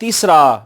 3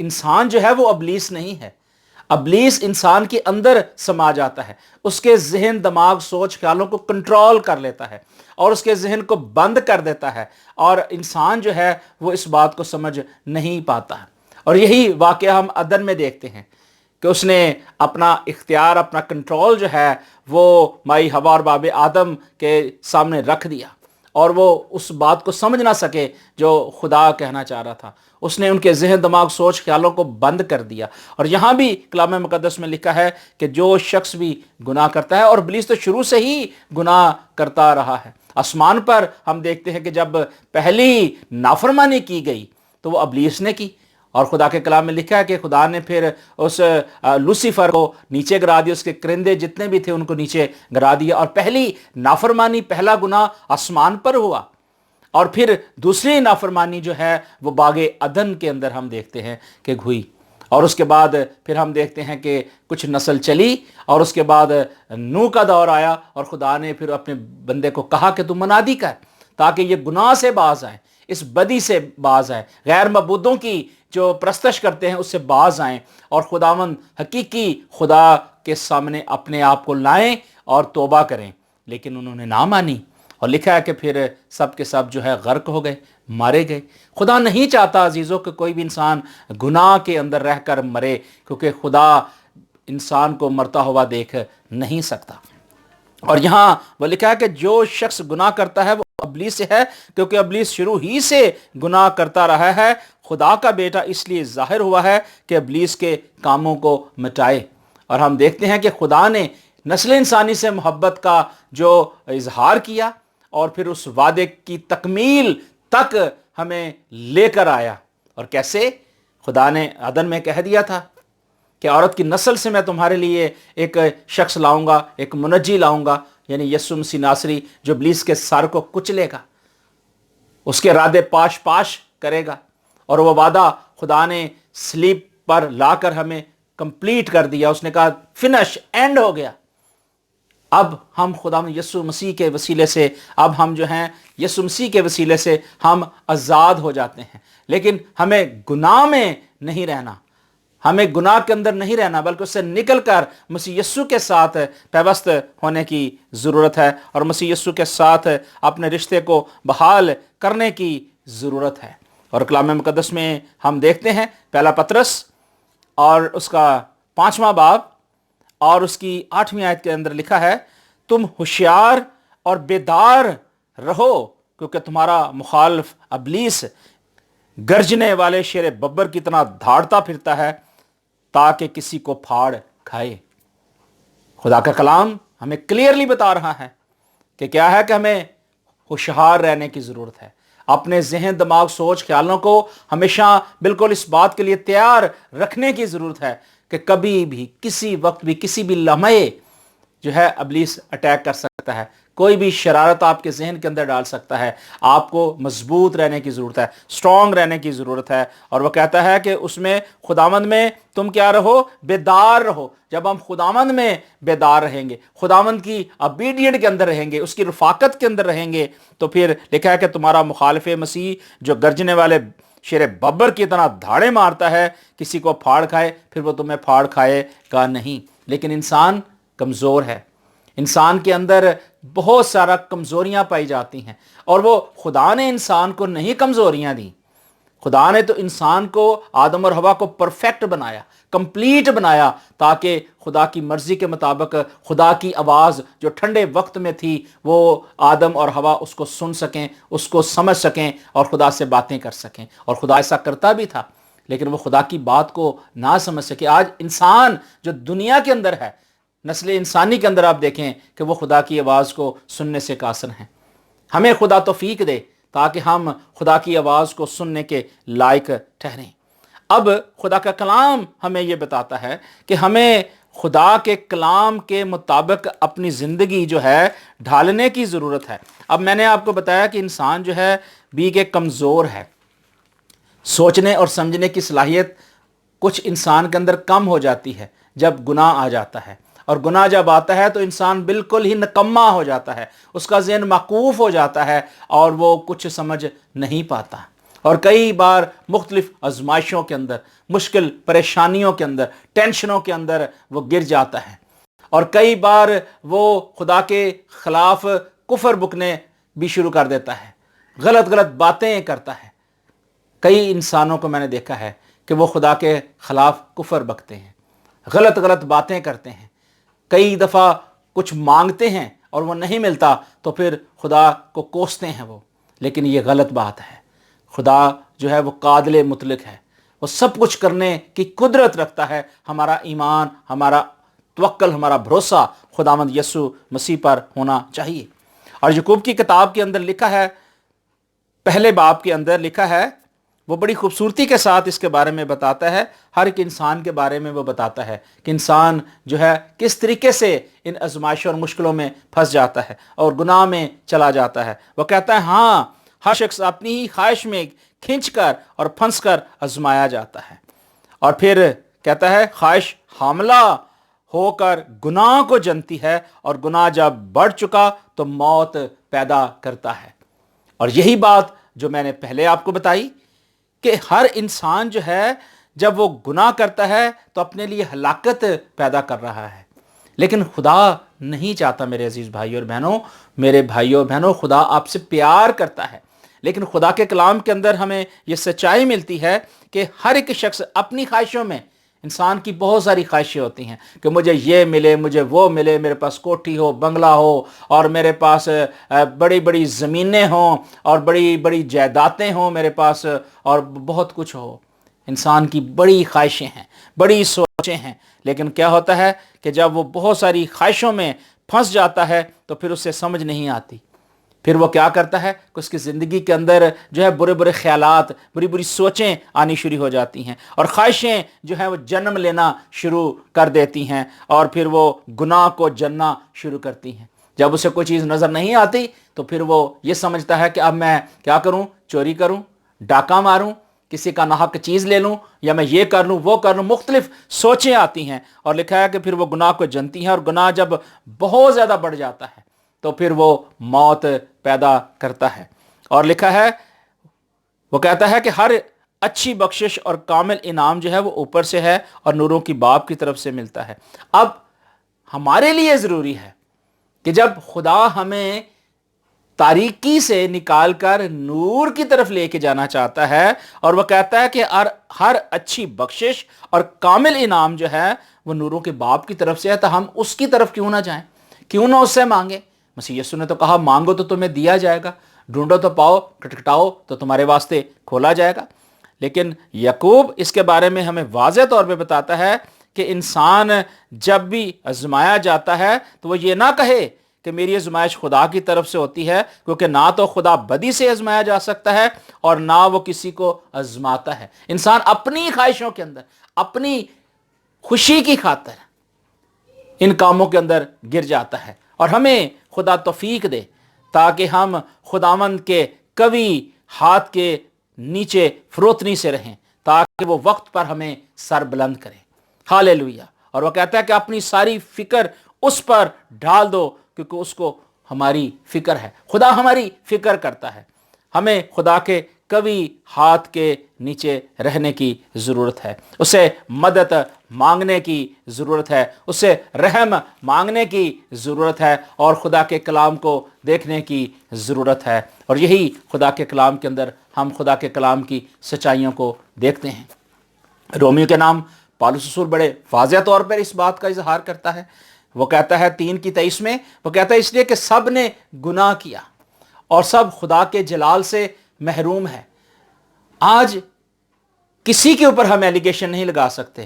انسان جو ہے وہ ابلیس نہیں ہے، ابلیس انسان کے اندر سما جاتا ہے، اس کے ذہن، دماغ، سوچ، خیالوں کو کنٹرول کر لیتا ہے اور اس کے ذہن کو بند کر دیتا ہے، اور انسان جو ہے وہ اس بات کو سمجھ نہیں پاتا۔ اور یہی واقعہ ہم عدن میں دیکھتے ہیں کہ اس نے اپنا اختیار، اپنا کنٹرول جو ہے وہ مائی حوا اور باب آدم کے سامنے رکھ دیا، اور وہ اس بات کو سمجھ نہ سکے جو خدا کہنا چاہ رہا تھا۔ اس نے ان کے ذہن، دماغ، سوچ، خیالوں کو بند کر دیا۔ اور یہاں بھی کلام مقدس میں لکھا ہے کہ جو شخص بھی گناہ کرتا ہے، اور ابلیس تو شروع سے ہی گناہ کرتا رہا ہے۔ آسمان پر ہم دیکھتے ہیں کہ جب پہلی نافرمانی کی گئی تو وہ ابلیس نے کی، اور خدا کے کلام میں لکھا ہے کہ خدا نے پھر اس لوسیفر کو نیچے گرا دیا، اس کے کرندے جتنے بھی تھے ان کو نیچے گرا دیا، اور پہلی نافرمانی، پہلا گناہ آسمان پر ہوا، اور پھر دوسری نافرمانی جو ہے وہ باغ عدن کے اندر ہم دیکھتے ہیں کہ ہوئی، اور اس کے بعد پھر ہم دیکھتے ہیں کہ کچھ نسل چلی، اور اس کے بعد نوح کا دور آیا، اور خدا نے پھر اپنے بندے کو کہا کہ تم منادی کر تاکہ یہ گناہ سے باز آئیں، اس بدی سے باز آئیں، غیر معبودوں کی جو پرستش کرتے ہیں اس سے باز آئیں، اور خداوند حقیقی خدا کے سامنے اپنے آپ کو لائیں اور توبہ کریں۔ لیکن انہوں نے نہ مانی، اور لکھا ہے کہ پھر سب کے سب جو ہے غرق ہو گئے، مارے گئے۔ خدا نہیں چاہتا عزیزوں کہ کوئی بھی انسان گناہ کے اندر رہ کر مرے، کیونکہ خدا انسان کو مرتا ہوا دیکھ نہیں سکتا۔ اور یہاں وہ لکھا ہے کہ جو شخص گناہ کرتا ہے وہ ابلیس سے ہے، کیونکہ ابلیس شروع ہی سے گناہ کرتا رہا ہے۔ خدا کا بیٹا اس لیے ظاہر ہوا ہے کہ ابلیس کے کاموں کو مٹائے۔ اور ہم دیکھتے ہیں کہ خدا نے نسل انسانی سے محبت کا جو اظہار کیا، اور پھر اس وعدے کی تکمیل تک ہمیں لے کر آیا۔ اور کیسے؟ خدا نے عدن میں کہہ دیا تھا کہ عورت کی نسل سے میں تمہارے لیے ایک شخص لاؤں گا، ایک منجی لاؤں گا، یعنی یسوع مسیح ناصری، جو ابلیس کے سر کو کچلے گا، اس کے ارادے پاش پاش کرے گا۔ اور وہ وعدہ خدا نے صلیب پر لا کر ہمیں کمپلیٹ کر دیا۔ اس نے کہا فنش، اینڈ ہو گیا۔ اب ہم خدا یسوع مسیح کے وسیلے سے، اب ہم جو ہیں یسوع مسیح کے وسیلے سے ہم آزاد ہو جاتے ہیں۔ لیکن ہمیں گناہ میں نہیں رہنا، ہمیں گناہ کے اندر نہیں رہنا، بلکہ اس سے نکل کر مسیح یسوع کے ساتھ پیوست ہونے کی ضرورت ہے، اور مسیح یسوع کے ساتھ اپنے رشتے کو بحال کرنے کی ضرورت ہے۔ اور کلام مقدس میں ہم دیکھتے ہیں پہلا پطرس اور اس کا 5واں باب اور اس کی 8ویں آیت کے اندر لکھا ہے، تم ہوشیار اور بیدار رہو، کیونکہ تمہارا مخالف ابلیس گرجنے والے شیر ببر کی طرح دھاڑتا پھرتا ہے تاکہ کسی کو پھاڑ کھائے۔ خدا کا کلام ہمیں کلیئرلی بتا رہا ہے کہ کیا ہے، کہ ہمیں ہوشیار رہنے کی ضرورت ہے، اپنے ذہن، دماغ، سوچ، خیالوں کو ہمیشہ بالکل اس بات کے لیے تیار رکھنے کی ضرورت ہے کہ کبھی بھی، کسی وقت بھی، کسی بھی لمحے جو ہے ابلیس اٹیک کر سکتا ہے، کوئی بھی شرارت آپ کے ذہن کے اندر ڈال سکتا ہے۔ آپ کو مضبوط رہنے کی ضرورت ہے، سٹرونگ رہنے کی ضرورت ہے۔ اور وہ کہتا ہے کہ اس میں، خداوند میں تم کیا رہو؟ بیدار رہو۔ جب ہم خداوند میں بیدار رہیں گے، خداوند کی اوبیڈینٹ کے اندر رہیں گے، اس کی رفاقت کے اندر رہیں گے، تو پھر لکھا ہے کہ تمہارا مخالف مسیح جو گرجنے والے شیر ببر کی طرح دھاڑے مارتا ہے، کسی کو پھاڑ کھائے، پھر وہ تمہیں پھاڑ کھائے گا نہیں۔ لیکن انسان کمزور ہے، انسان کے اندر بہت سارا کمزوریاں پائی جاتی ہیں، اور وہ خدا نے انسان کو نہیں کمزوریاں دی، خدا نے تو انسان کو، آدم اور حوا کو پرفیکٹ بنایا، کمپلیٹ بنایا، تاکہ خدا کی مرضی کے مطابق خدا کی آواز جو ٹھنڈے وقت میں تھی، وہ آدم اور حوا اس کو سن سکیں، اس کو سمجھ سکیں، اور خدا سے باتیں کر سکیں۔ اور خدا ایسا کرتا بھی تھا، لیکن وہ خدا کی بات کو نہ سمجھ سکے۔ آج انسان جو دنیا کے اندر ہے، نسل انسانی کے اندر آپ دیکھیں کہ وہ خدا کی آواز کو سننے سے قاصر ہیں۔ ہمیں خدا توفیق دے تاکہ ہم خدا کی آواز کو سننے کے لائق ٹھہریں۔ اب خدا کا کلام ہمیں یہ بتاتا ہے کہ ہمیں خدا کے کلام کے مطابق اپنی زندگی جو ہے ڈھالنے کی ضرورت ہے۔ اب میں نے آپ کو بتایا کہ انسان جو ہے بھی کہ کمزور ہے، سوچنے اور سمجھنے کی صلاحیت کچھ انسان کے اندر کم ہو جاتی ہے جب گناہ آ جاتا ہے، اور گناہ جب آتا ہے تو انسان بالکل ہی نکما ہو جاتا ہے، اس کا ذہن معکوف ہو جاتا ہے، اور وہ کچھ سمجھ نہیں پاتا۔ اور کئی بار مختلف آزمائشوں کے اندر، مشکل پریشانیوں کے اندر، ٹینشنوں کے اندر وہ گر جاتا ہے، اور کئی بار وہ خدا کے خلاف کفر بکنے بھی شروع کر دیتا ہے، غلط غلط باتیں کرتا ہے۔ کئی انسانوں کو میں نے دیکھا ہے کہ وہ خدا کے خلاف کفر بکتے ہیں، غلط غلط باتیں کرتے ہیں، کئی دفعہ کچھ مانگتے ہیں اور وہ نہیں ملتا تو پھر خدا کو کوستے ہیں وہ، لیکن یہ غلط بات ہے۔ خدا جو ہے وہ قادر مطلق ہے، وہ سب کچھ کرنے کی قدرت رکھتا ہے۔ ہمارا ایمان، ہمارا توکل، ہمارا بھروسہ خداوند یسوع مسیح پر ہونا چاہیے۔ اور یعقوب کی کتاب کے اندر لکھا ہے، پہلے باب کے اندر لکھا ہے، وہ بڑی خوبصورتی کے ساتھ اس کے بارے میں بتاتا ہے، ہر ایک انسان کے بارے میں وہ بتاتا ہے کہ انسان جو ہے کس طریقے سے ان آزمائشوں اور مشکلوں میں پھنس جاتا ہے اور گناہ میں چلا جاتا ہے۔ وہ کہتا ہے ہاں، ہر شخص اپنی ہی خواہش میں کھنچ کر اور پھنس کر آزمایا جاتا ہے۔ اور پھر کہتا ہے خواہش حاملہ ہو کر گناہ کو جنتی ہے، اور گناہ جب بڑھ چکا تو موت پیدا کرتا ہے۔ اور یہی بات جو میں نے پہلے آپ کو بتائی کہ ہر انسان جو ہے جب وہ گناہ کرتا ہے تو اپنے لیے ہلاکت پیدا کر رہا ہے، لیکن خدا نہیں چاہتا۔ میرے عزیز بھائیوں اور بہنوں، میرے بھائیوں اور بہنوں، خدا آپ سے پیار کرتا ہے، لیکن خدا کے کلام کے اندر ہمیں یہ سچائی ملتی ہے کہ ہر ایک شخص اپنی خواہشوں میں، انسان کی بہت ساری خواہشیں ہوتی ہیں کہ مجھے یہ ملے، مجھے وہ ملے، میرے پاس کوٹھی ہو، بنگلہ ہو، اور میرے پاس بڑی بڑی زمینیں ہوں، اور بڑی بڑی جائیدادیں ہوں میرے پاس، اور بہت کچھ ہو۔ انسان کی بڑی خواہشیں ہیں، بڑی سوچیں ہیں، لیکن کیا ہوتا ہے کہ جب وہ بہت ساری خواہشوں میں پھنس جاتا ہے تو پھر اسے سمجھ نہیں آتی، پھر وہ کیا کرتا ہے کہ اس کی زندگی کے اندر جو ہے برے برے خیالات، بری بری سوچیں آنی شروع ہو جاتی ہیں، اور خواہشیں جو ہیں وہ جنم لینا شروع کر دیتی ہیں، اور پھر وہ گناہ کو جننا شروع کرتی ہیں۔ جب اسے کوئی چیز نظر نہیں آتی تو پھر وہ یہ سمجھتا ہے کہ اب میں کیا کروں، چوری کروں، ڈاکہ ماروں، کسی کا ناحق چیز لے لوں، یا میں یہ کر لوں، وہ کر لوں، مختلف سوچیں آتی ہیں، اور لکھا ہے کہ پھر وہ گناہ کو جنتی ہیں، اور گناہ جب بہت زیادہ بڑھ جاتا ہے تو پھر وہ موت پیدا کرتا ہے۔ اور لکھا ہے، وہ کہتا ہے کہ ہر اچھی بخشش اور کامل انعام جو ہے وہ اوپر سے ہے اور نوروں کی باپ کی طرف سے ملتا ہے۔ اب ہمارے لیے ضروری ہے کہ جب خدا ہمیں تاریکی سے نکال کر نور کی طرف لے کے جانا چاہتا ہے، اور وہ کہتا ہے کہ ہر اچھی بخشش اور کامل انعام جو ہے وہ نوروں کے باپ کی طرف سے ہے، تو ہم اس کی طرف کیوں نہ جائیں، کیوں نہ اس سے مانگیں۔ مسیح یسوع نے تو کہا مانگو تو تمہیں دیا جائے گا، ڈھونڈو تو پاؤ، کھٹکھٹاؤ تو تمہارے واسطے کھولا جائے گا۔ لیکن یعقوب اس کے بارے میں ہمیں واضح طور پہ بتاتا ہے کہ انسان جب بھی آزمایا جاتا ہے تو وہ یہ نہ کہے کہ میری آزمائش خدا کی طرف سے ہوتی ہے، کیونکہ نہ تو خدا بدی سے آزمایا جا سکتا ہے اور نہ وہ کسی کو آزماتا ہے۔ انسان اپنی خواہشوں کے اندر، اپنی خوشی کی خاطر ان کاموں کے اندر گر جاتا ہے، اور ہمیں خدا توفیق دے تاکہ ہم خداوند کے قوی ہاتھ کے نیچے فروتنی سے رہیں، تاکہ وہ وقت پر ہمیں سر بلند کرے۔ ہاللیلویہ۔ اور وہ کہتا ہے کہ اپنی ساری فکر اس پر ڈال دو، کیونکہ اس کو ہماری فکر ہے۔ خدا ہماری فکر کرتا ہے، ہمیں خدا کے قوی ہاتھ کے نیچے رہنے کی ضرورت ہے، اسے مدد مانگنے کی ضرورت ہے، اسے رحم مانگنے کی ضرورت ہے، اور خدا کے کلام کو دیکھنے کی ضرورت ہے۔ اور یہی خدا کے کلام کے اندر ہم خدا کے کلام کی سچائیوں کو دیکھتے ہیں۔ رومیو کے نام پالوس رسول بڑے واضح طور پر اس بات کا اظہار کرتا ہے۔ وہ کہتا ہے 3:23 میں، وہ کہتا ہے اس لیے کہ سب نے گناہ کیا اور سب خدا کے جلال سے محروم ہے۔ آج کسی کے اوپر ہم ایلیگیشن نہیں لگا سکتے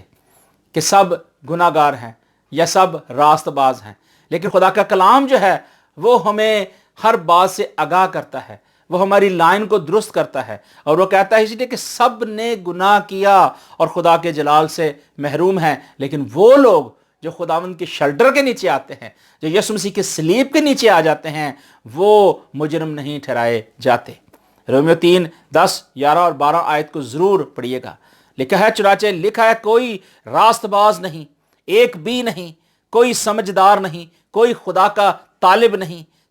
کہ سب گناہ گار ہیں یا سب راست باز ہیں، لیکن خدا کا کلام جو ہے وہ ہمیں ہر بات سے آگاہ کرتا ہے، وہ ہماری لائن کو درست کرتا ہے، اور وہ کہتا ہے اس لیے کہ سب نے گناہ کیا اور خدا کے جلال سے محروم ہیں، لیکن وہ لوگ جو خداوند کے شلٹر کے نیچے آتے ہیں، جو یسوع مسیح کے صلیب کے نیچے آ جاتے ہیں، وہ مجرم نہیں ٹھہرائے جاتے۔ رومیو 3:10، 11 اور 12 آیت کو ضرور پڑھیے گا۔ لکھا ہے، چنانچہ لکھا ہے، کوئی راست باز نہیں، ایک بھی نہیں، کوئی سمجھدار نہیں، کوئی خدا کا طالب نہیں،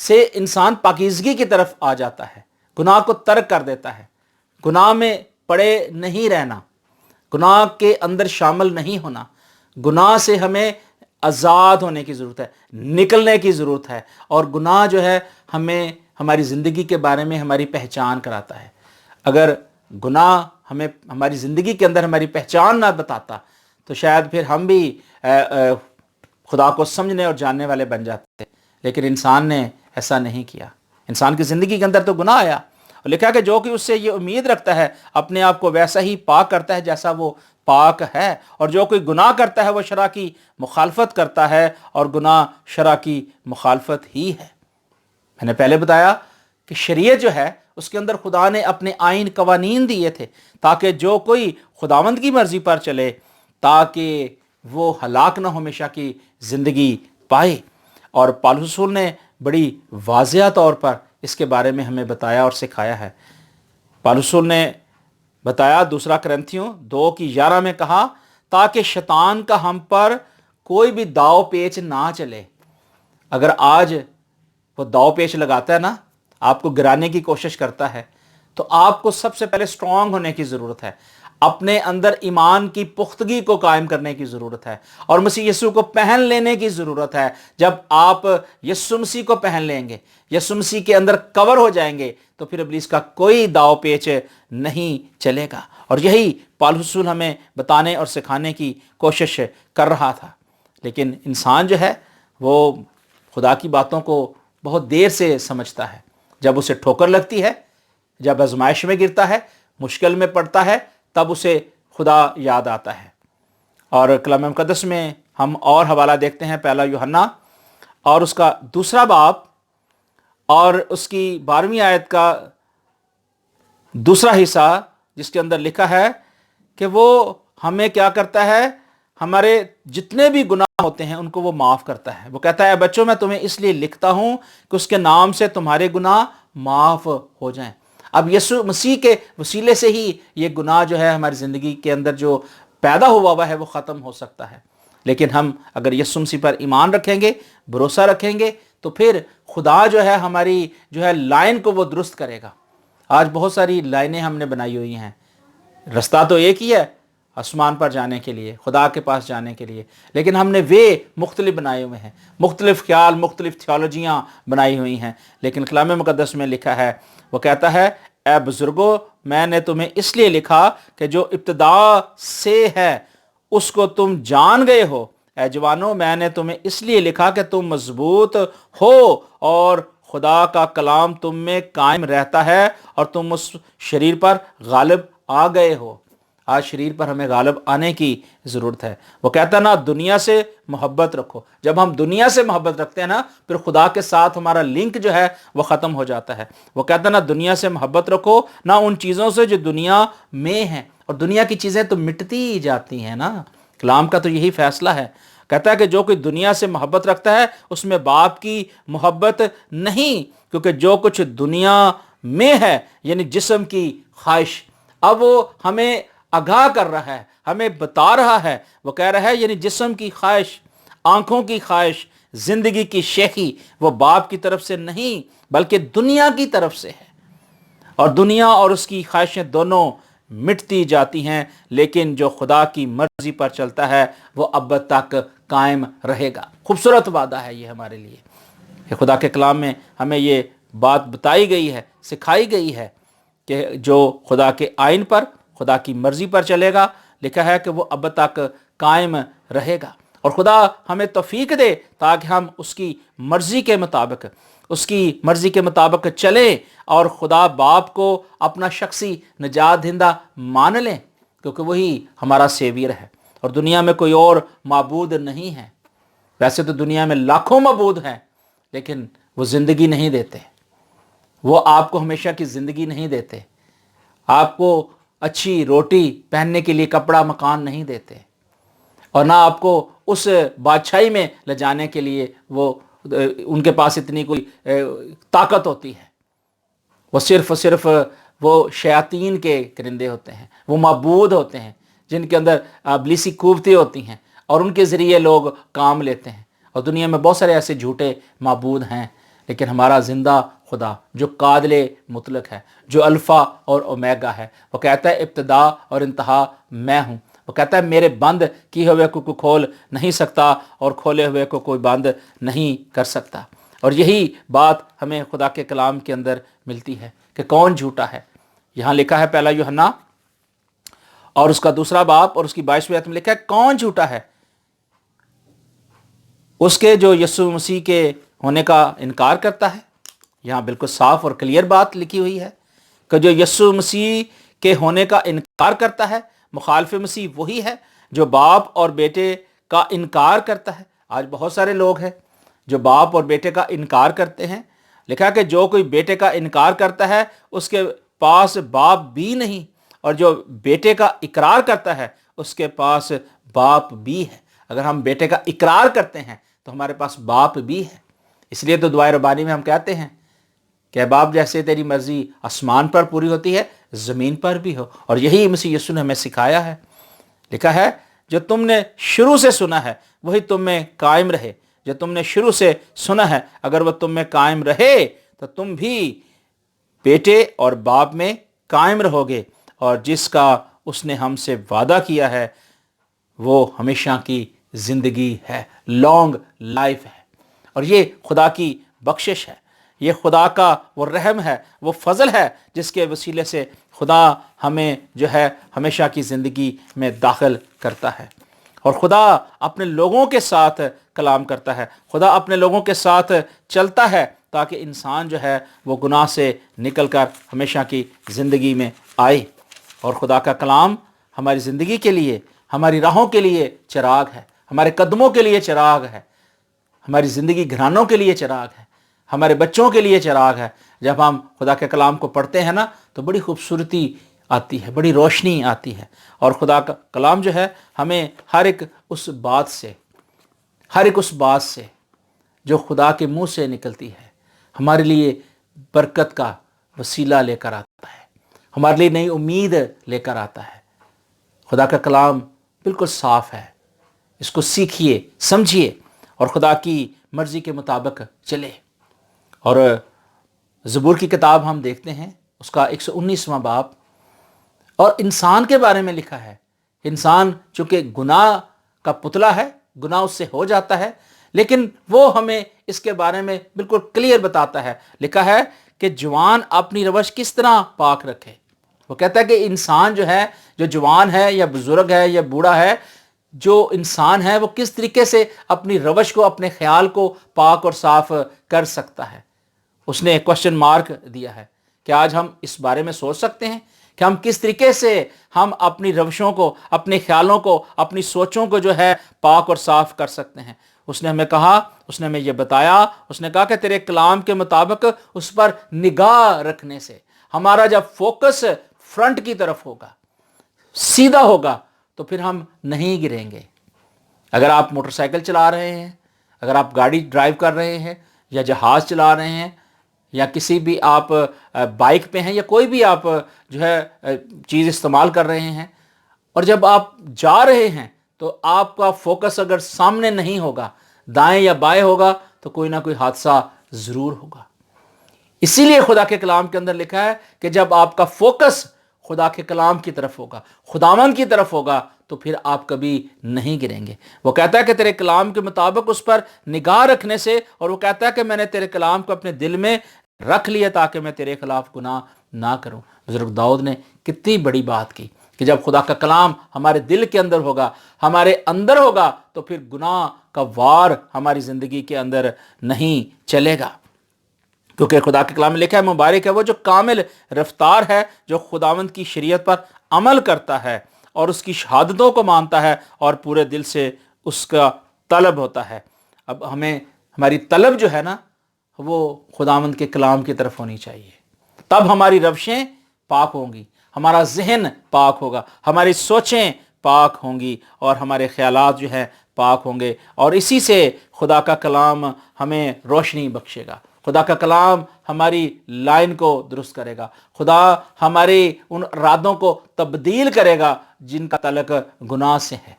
سے انسان پاکیزگی کی طرف آ جاتا ہے، گناہ کو ترک کر دیتا ہے، گناہ میں پڑے نہیں رہنا، گناہ کے اندر شامل نہیں ہونا، گناہ سے ہمیں آزاد ہونے کی ضرورت ہے، نکلنے کی ضرورت ہے، اور گناہ جو ہے ہمیں ہماری زندگی کے بارے میں ہماری پہچان کراتا ہے۔ اگر گناہ ہمیں ہماری زندگی کے اندر ہماری پہچان نہ بتاتا تو شاید پھر ہم بھی خدا کو سمجھنے اور جاننے والے بن جاتے، لیکن انسان نے ایسا نہیں کیا۔ انسان کی زندگی کے اندر تو گناہ آیا، اور لکھا کہ جو کہ اس سے یہ امید رکھتا ہے اپنے آپ کو ویسا ہی پاک کرتا ہے جیسا وہ پاک ہے، اور جو کوئی گناہ کرتا ہے وہ شرع کی مخالفت کرتا ہے، اور گناہ شرع کی مخالفت ہی ہے۔ میں نے پہلے بتایا کہ شریعت جو ہے اس کے اندر خدا نے اپنے آئین قوانین دیے تھے تاکہ جو کوئی خداوند کی مرضی پر چلے تاکہ وہ ہلاک نہ ہو، ہمیشہ کی زندگی پائے۔ اور پالوس رسول نے بڑی واضح طور پر اس کے بارے میں ہمیں بتایا اور سکھایا ہے۔ پالوس رسول نے بتایا 2 کرنتھیوں 2:11 میں کہا تاکہ شیطان کا ہم پر کوئی بھی داؤ پیچ نہ چلے۔ اگر آج وہ داؤ پیچ لگاتا ہے نا، آپ کو گرانے کی کوشش کرتا ہے، تو آپ کو سب سے پہلے سٹرونگ ہونے کی ضرورت ہے، اپنے اندر ایمان کی پختگی کو قائم کرنے کی ضرورت ہے، اور مسیح یسوع کو پہن لینے کی ضرورت ہے۔ جب آپ یسوع مسیح کو پہن لیں گے، یسوع مسیح کے اندر کور ہو جائیں گے، تو پھر ابلیس کا کوئی داؤ پیچ نہیں چلے گا۔ اور یہی پالوس رسول ہمیں بتانے اور سکھانے کی کوشش کر رہا تھا۔ لیکن انسان جو ہے وہ خدا کی باتوں کو بہت دیر سے سمجھتا ہے۔ جب اسے ٹھوکر لگتی ہے، جب آزمائش میں گرتا ہے، مشکل میں پڑتا ہے، تب اسے خدا یاد آتا ہے۔ اور کلام مقدس میں ہم اور حوالہ دیکھتے ہیں، 1 یوحنا اور اس کا 2 باب اور اس کی 12ویں آیت کا دوسرا حصہ، جس کے اندر لکھا ہے کہ وہ ہمیں کیا کرتا ہے، ہمارے جتنے بھی گناہ ہوتے ہیں ان کو وہ معاف کرتا ہے۔ وہ کہتا ہے بچوں میں تمہیں اس لیے لکھتا ہوں کہ اس کے نام سے تمہارے گناہ معاف ہو جائیں۔ اب یسوع مسیح کے وسیلے سے ہی یہ گناہ جو ہے ہماری زندگی کے اندر جو پیدا ہوا ہے وہ ختم ہو سکتا ہے۔ لیکن ہم اگر یسوع مسیح پر ایمان رکھیں گے، بھروسہ رکھیں گے، تو پھر خدا جو ہے ہماری جو ہے لائن کو وہ درست کرے گا۔ آج بہت ساری لائنیں ہم نے بنائی ہوئی ہیں، رستہ تو ایک ہی ہے آسمان پر جانے کے لیے، خدا کے پاس جانے کے لیے، لیکن ہم نے وے مختلف بنائے ہوئے ہیں، مختلف خیال، مختلف تھیولوجیاں بنائی ہوئی ہیں۔ لیکن کلام مقدس میں لکھا ہے، وہ کہتا ہے اے بزرگو میں نے تمہیں اس لیے لکھا کہ جو ابتدا سے ہے اس کو تم جان گئے ہو۔ اے جوانو میں نے تمہیں اس لیے لکھا کہ تم مضبوط ہو اور خدا کا کلام تم میں قائم رہتا ہے اور تم اس شریر پر غالب آ گئے ہو۔ آج شریر پر ہمیں غالب آنے کی ضرورت ہے۔ وہ کہتا ہے نا دنیا سے محبت رکھو۔ جب ہم دنیا سے محبت رکھتے ہیں نا، پھر خدا کے ساتھ ہمارا لنک جو ہے وہ ختم ہو جاتا ہے۔ وہ کہتا ہے نا دنیا سے محبت رکھو، نہ ان چیزوں سے جو دنیا میں ہیں، اور دنیا کی چیزیں تو مٹتی جاتی ہیں نا۔ کلام کا تو یہی فیصلہ ہے، کہتا ہے کہ جو کوئی دنیا سے محبت رکھتا ہے اس میں باپ کی محبت نہیں، کیونکہ جو کچھ دنیا میں ہے یعنی جسم کی خواہش، اب وہ ہمیں آگاہ کر رہا ہے، ہمیں بتا رہا ہے، وہ کہہ رہا ہے یعنی جسم کی خواہش، آنکھوں کی خواہش، زندگی کی شیخی، وہ باپ کی طرف سے نہیں بلکہ دنیا کی طرف سے ہے۔ اور دنیا اور اس کی خواہشیں دونوں مٹتی جاتی ہیں، لیکن جو خدا کی مرضی پر چلتا ہے وہ اب تک قائم رہے گا۔ خوبصورت وعدہ ہے یہ ہمارے لیے کہ خدا کے کلام میں ہمیں یہ بات بتائی گئی ہے، سکھائی گئی ہے کہ جو خدا کے آئین پر، خدا کی مرضی پر چلے گا، لکھا ہے کہ وہ اب تک قائم رہے گا۔ اور خدا ہمیں توفیق دے تاکہ ہم اس کی مرضی کے مطابق، اس کی مرضی کے مطابق چلیں اور خدا باپ کو اپنا شخصی نجات دہندہ مان لیں، کیونکہ وہی ہمارا سیویر ہے، اور دنیا میں کوئی اور معبود نہیں ہے۔ ویسے تو دنیا میں لاکھوں معبود ہیں، لیکن وہ زندگی نہیں دیتے، وہ آپ کو ہمیشہ کی زندگی نہیں دیتے، آپ کو اچھی روٹی پہننے کے لیے کپڑا مکان نہیں دیتے، اور نہ آپ کو اس بادشاہی میں لے جانے کے لیے وہ ان کے پاس اتنی کوئی طاقت ہوتی ہے۔ وہ صرف وہ شیاطین کے کرندے ہوتے ہیں، وہ معبود ہوتے ہیں جن کے اندر ابلیسی قوتیں ہوتی ہیں، اور ان کے ذریعے لوگ کام لیتے ہیں۔ اور دنیا میں بہت سارے ایسے جھوٹے معبود ہیں، لیکن ہمارا زندہ خدا جو قابل مطلق ہے، جو الفا اور اومیگا ہے، وہ کہتا ہے ابتدا اور انتہا میں ہوں۔ وہ کہتا ہے میرے بند کیے ہوئے کو کوئی کھول نہیں سکتا اور کھولے ہوئے کو کوئی بند نہیں کر سکتا۔ اور یہی بات ہمیں خدا کے کلام کے اندر ملتی ہے کہ کون جھوٹا ہے۔ یہاں لکھا ہے پہلا یوحنا اور اس کا دوسرا باب اور اس کی 22ویں آیت میں لکھا ہے کون جھوٹا ہے؟ اس کے جو یسوع مسیح کے ہونے کا انکار کرتا ہے۔ یہاں بالکل صاف اور کلیئر بات لکھی ہوئی ہے کہ جو یسوع مسیح کے ہونے کا انکار کرتا ہے، مخالف مسیح وہی ہے جو باپ اور بیٹے کا انکار کرتا ہے۔ آج بہت سارے لوگ ہیں جو باپ اور بیٹے کا انکار کرتے ہیں۔ لکھا ہے کہ جو کوئی بیٹے کا انکار کرتا ہے اس کے پاس باپ بھی نہیں، اور جو بیٹے کا اقرار کرتا ہے اس کے پاس باپ بھی ہے۔ اگر ہم بیٹے کا اقرار کرتے ہیں تو ہمارے پاس باپ بھی ہے۔ اس لیے تو دعائے ربانی میں ہم کہتے ہیں کہ اے باپ جیسے تیری مرضی آسمان پر پوری ہوتی ہے زمین پر بھی ہو، اور یہی مسیح یسوع نے ہمیں سکھایا ہے۔ لکھا ہے جو تم نے شروع سے سنا ہے وہی تم میں قائم رہے۔ جو تم نے شروع سے سنا ہے اگر وہ تم میں قائم رہے تو تم بھی بیٹے اور باپ میں قائم رہو گے، اور جس کا اس نے ہم سے وعدہ کیا ہے وہ ہمیشہ کی زندگی ہے، لانگ لائف ہے۔ اور یہ خدا کی بخشش ہے، یہ خدا کا وہ رحم ہے، وہ فضل ہے جس کے وسیلے سے خدا ہمیں جو ہے ہمیشہ کی زندگی میں داخل کرتا ہے۔ اور خدا اپنے لوگوں کے ساتھ کلام کرتا ہے، خدا اپنے لوگوں کے ساتھ چلتا ہے تاکہ انسان جو ہے وہ گناہ سے نکل کر ہمیشہ کی زندگی میں آئے۔ اور خدا کا کلام ہماری زندگی کے لیے، ہماری راہوں کے لیے چراغ ہے، ہمارے قدموں کے لیے چراغ ہے، ہماری زندگی گھرانوں کے لیے چراغ ہے، ہمارے بچوں کے لیے چراغ ہے۔ جب ہم خدا کے کلام کو پڑھتے ہیں نا تو بڑی خوبصورتی آتی ہے، بڑی روشنی آتی ہے۔ اور خدا کا کلام جو ہے ہمیں ہر ایک اس بات سے جو خدا کے منہ سے نکلتی ہے ہمارے لیے برکت کا وسیلہ لے کر آتا ہے، ہمارے لیے نئی امید لے کر آتا ہے۔ خدا کا کلام بالکل صاف ہے، اس کو سیکھیے، سمجھیے اور خدا کی مرضی کے مطابق چلے۔ اور زبور کی کتاب ہم دیکھتے ہیں اس کا 119واں باب، اور انسان کے بارے میں لکھا ہے۔ انسان چونکہ گناہ کا پتلا ہے، گناہ اس سے ہو جاتا ہے، لیکن وہ ہمیں اس کے بارے میں بالکل کلیئر بتاتا ہے۔ لکھا ہے کہ جوان اپنی روش کس طرح پاک رکھے۔ وہ کہتا ہے کہ انسان جو ہے، جو جوان ہے یا بزرگ ہے یا بوڑھا ہے، جو انسان ہے وہ کس طریقے سے اپنی روش کو، اپنے خیال کو پاک اور صاف کر سکتا ہے۔ اس نے کوشچن مارک دیا ہے کہ آج ہم اس بارے میں سوچ سکتے ہیں کہ ہم کس طریقے سے ہم اپنی روشوں کو، اپنے خیالوں کو، اپنی سوچوں کو جو ہے پاک اور صاف کر سکتے ہیں۔ اس نے ہمیں کہا، اس نے ہمیں یہ بتایا، اس نے کہا کہ تیرے کلام کے مطابق اس پر نگاہ رکھنے سے ہمارا جب فوکس فرنٹ کی طرف ہوگا، سیدھا ہوگا، تو پھر ہم نہیں گریں گے۔ اگر آپ موٹر سائیکل چلا رہے ہیں، اگر آپ گاڑی ڈرائیو کر رہے ہیں یا جہاز چلا رہے ہیں یا کسی بھی آپ بائک پہ ہیں یا کوئی بھی آپ جو ہے چیز استعمال کر رہے ہیں، اور جب آپ جا رہے ہیں تو آپ کا فوکس اگر سامنے نہیں ہوگا، دائیں یا بائیں ہوگا، تو کوئی نہ کوئی حادثہ ضرور ہوگا۔ اسی لیے خدا کے کلام کے اندر لکھا ہے کہ جب آپ کا فوکس خدا کے کلام کی طرف ہوگا، خداوند کی طرف ہوگا، تو پھر آپ کبھی نہیں گریں گے۔ وہ کہتا ہے کہ تیرے کلام کے مطابق اس پر نگاہ رکھنے سے، اور وہ کہتا ہے کہ میں نے تیرے کلام کو اپنے دل میں رکھ لیا تاکہ میں تیرے خلاف گناہ نہ کروں۔ بزرگ داؤد نے کتنی بڑی بات کی کہ جب خدا کا کلام ہمارے دل کے اندر ہوگا، ہمارے اندر ہوگا، تو پھر گناہ کا وار ہماری زندگی کے اندر نہیں چلے گا۔ کیونکہ خدا کے کلام میں لکھا ہے مبارک ہے وہ جو کامل رفتار ہے، جو خداوند کی شریعت پر عمل کرتا ہے اور اس کی شہادتوں کو مانتا ہے اور پورے دل سے اس کا طلب ہوتا ہے۔ اب ہمیں ہماری طلب جو ہے نا وہ خداوند کے کلام کی طرف ہونی چاہیے، تب ہماری روشیں پاک ہوں گی، ہمارا ذہن پاک ہوگا، ہماری سوچیں پاک ہوں گی اور ہمارے خیالات جو ہیں پاک ہوں گے، اور اسی سے خدا کا کلام ہمیں روشنی بخشے گا۔ خدا کا کلام ہماری لائن کو درست کرے گا، خدا ہمارے ان ارادوں کو تبدیل کرے گا جن کا تعلق گناہ سے ہے۔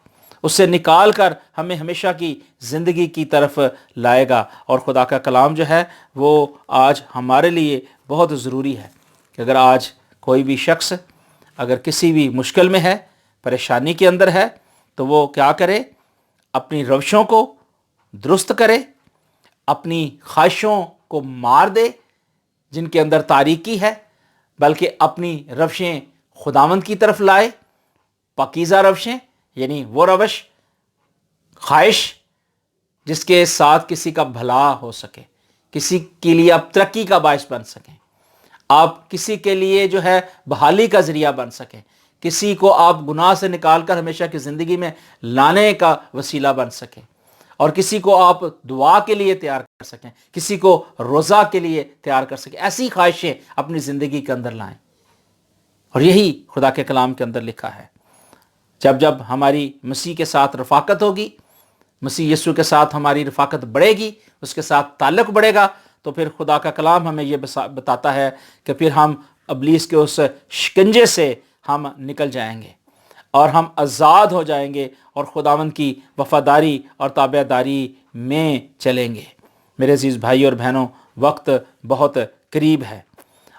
اس سے نکال کر ہمیں ہمیشہ کی زندگی کی طرف لائے گا۔ اور خدا کا کلام جو ہے وہ آج ہمارے لیے بہت ضروری ہے کہ اگر آج کوئی بھی شخص اگر کسی بھی مشکل میں ہے، پریشانی کے اندر ہے، تو وہ کیا کرے؟ اپنی روشوں کو درست کرے، اپنی خواہشوں کو مار دے جن کے اندر تاریکی ہے، بلکہ اپنی روشیں خداوند کی طرف لائے، پاکیزہ روشیں، یعنی وہ روش، خواہش جس کے ساتھ کسی کا بھلا ہو سکے، کسی کے لیے آپ ترقی کا باعث بن سکیں، آپ کسی کے لیے جو ہے بحالی کا ذریعہ بن سکیں، کسی کو آپ گناہ سے نکال کر ہمیشہ کی زندگی میں لانے کا وسیلہ بن سکیں، اور کسی کو آپ دعا کے لیے تیار کر سکیں، کسی کو روزہ کے لیے تیار کر سکیں۔ ایسی خواہشیں اپنی زندگی کے اندر لائیں، اور یہی خدا کے کلام کے اندر لکھا ہے۔ جب جب ہماری مسیح کے ساتھ رفاقت ہوگی، مسیح یسوع کے ساتھ ہماری رفاقت بڑھے گی، اس کے ساتھ تعلق بڑھے گا، تو پھر خدا کا کلام ہمیں یہ بتاتا ہے کہ پھر ہم ابلیس کے اس شکنجے سے ہم نکل جائیں گے، اور ہم آزاد ہو جائیں گے، اور خداوند کی وفاداری اور تابع داری میں چلیں گے۔ میرے عزیز بھائی اور بہنوں، وقت بہت قریب ہے،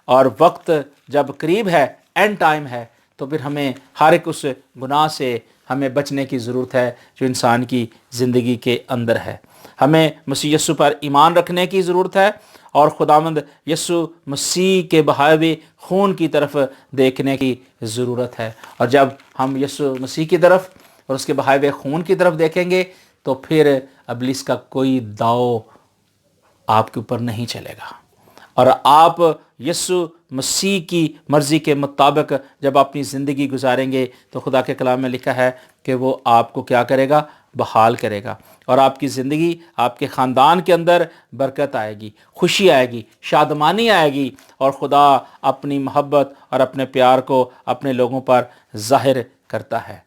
اور وقت جب قریب ہے، اینڈ ٹائم ہے، تو پھر ہمیں ہر ایک اس گناہ سے ہمیں بچنے کی ضرورت ہے جو انسان کی زندگی کے اندر ہے۔ ہمیں مسیح یسوع پر ایمان رکھنے کی ضرورت ہے، اور خداوند یسوع مسیح کے بہائے ہوئے خون کی طرف دیکھنے کی ضرورت ہے۔ اور جب ہم یسوع مسیح کی طرف اور اس کے بہائے ہوئے خون کی طرف دیکھیں گے، تو پھر ابلیس کا کوئی داؤ آپ کے اوپر نہیں چلے گا، اور آپ یسوع مسیح کی مرضی کے مطابق جب اپنی زندگی گزاریں گے، تو خدا کے کلام میں لکھا ہے کہ وہ آپ کو کیا کرے گا؟ بحال کرے گا، اور آپ کی زندگی، آپ کے خاندان کے اندر برکت آئے گی، خوشی آئے گی، شادمانی آئے گی، اور خدا اپنی محبت اور اپنے پیار کو اپنے لوگوں پر ظاہر کرتا ہے۔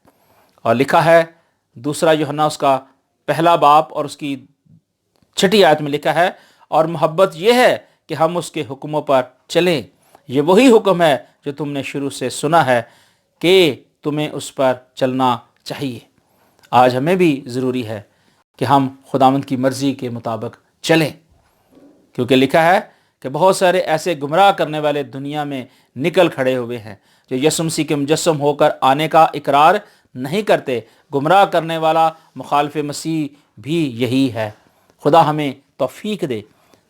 اور لکھا ہے دوسرا یوحنا اس کا پہلا باب اور اس کی 6 آیت میں لکھا ہے، اور محبت یہ ہے کہ ہم اس کے حکموں پر چلیں، یہ وہی حکم ہے جو تم نے شروع سے سنا ہے کہ تمہیں اس پر چلنا چاہیے۔ آج ہمیں بھی ضروری ہے کہ ہم خداوند کی مرضی کے مطابق چلیں، کیونکہ لکھا ہے کہ بہت سارے ایسے گمراہ کرنے والے دنیا میں نکل کھڑے ہوئے ہیں جو یسوع مسیح کے مجسم ہو کر آنے کا اقرار نہیں کرتے۔ گمراہ کرنے والا مخالف مسیح بھی یہی ہے۔ خدا ہمیں توفیق دے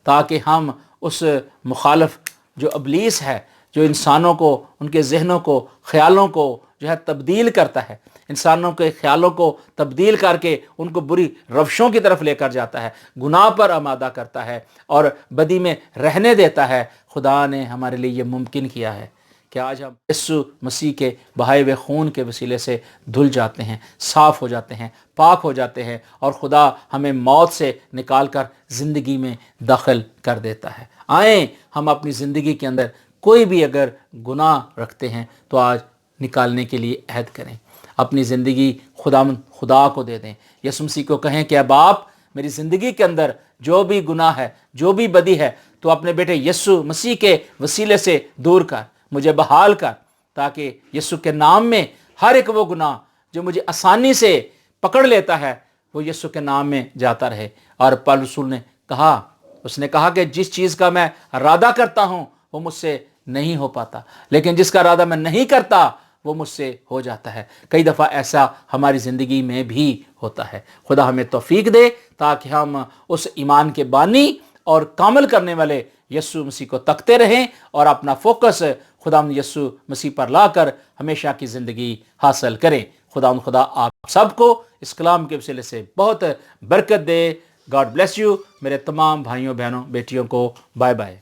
تاکہ ہم اس مخالف جو ابلیس ہے، جو انسانوں کو، ان کے ذہنوں کو، خیالوں کو جو ہے تبدیل کرتا ہے، انسانوں کے خیالوں کو تبدیل کر کے ان کو بری روشوں کی طرف لے کر جاتا ہے، گناہ پر آمادہ کرتا ہے اور بدی میں رہنے دیتا ہے، خدا نے ہمارے لیے یہ ممکن کیا ہے کہ آج ہم یسوع مسیح کے بہائے ہوئے خون کے وسیلے سے دھل جاتے ہیں، صاف ہو جاتے ہیں، پاک ہو جاتے ہیں، اور خدا ہمیں موت سے نکال کر زندگی میں داخل کر دیتا ہے۔ آئیں ہم اپنی زندگی کے اندر کوئی بھی اگر گناہ رکھتے ہیں تو آج نکالنے کے لیے عہد کریں، اپنی زندگی خدا کو دے دیں، یسوع مسیح کو کہیں کہ اب آپ میری زندگی کے اندر جو بھی گناہ ہے، جو بھی بدی ہے، تو اپنے بیٹے یسوع مسیح کے وسیلے سے دور کر، مجھے بحال کر، تاکہ یسوع کے نام میں ہر ایک وہ گناہ جو مجھے آسانی سے پکڑ لیتا ہے وہ یسوع کے نام میں جاتا رہے۔ اور پالوس رسول نے کہا، اس نے کہا کہ جس چیز کا میں ارادہ کرتا ہوں وہ مجھ سے نہیں ہو پاتا، لیکن جس کا ارادہ میں نہیں کرتا وہ مجھ سے ہو جاتا ہے۔ کئی دفعہ ایسا ہماری زندگی میں بھی ہوتا ہے۔ خدا ہمیں توفیق دے تاکہ ہم اس ایمان کے بانی اور کامل کرنے والے یسوع مسیح کو تکتے رہیں، اور اپنا فوکس خداوند یسوع مسیح پر لا کر ہمیشہ کی زندگی حاصل کریں۔ خدا آپ سب کو اس کلام کے وسیلے سے بہت برکت دے۔ گاڈ بلیس یو میرے تمام بھائیوں، بہنوں، بیٹیوں کو بائے بائے۔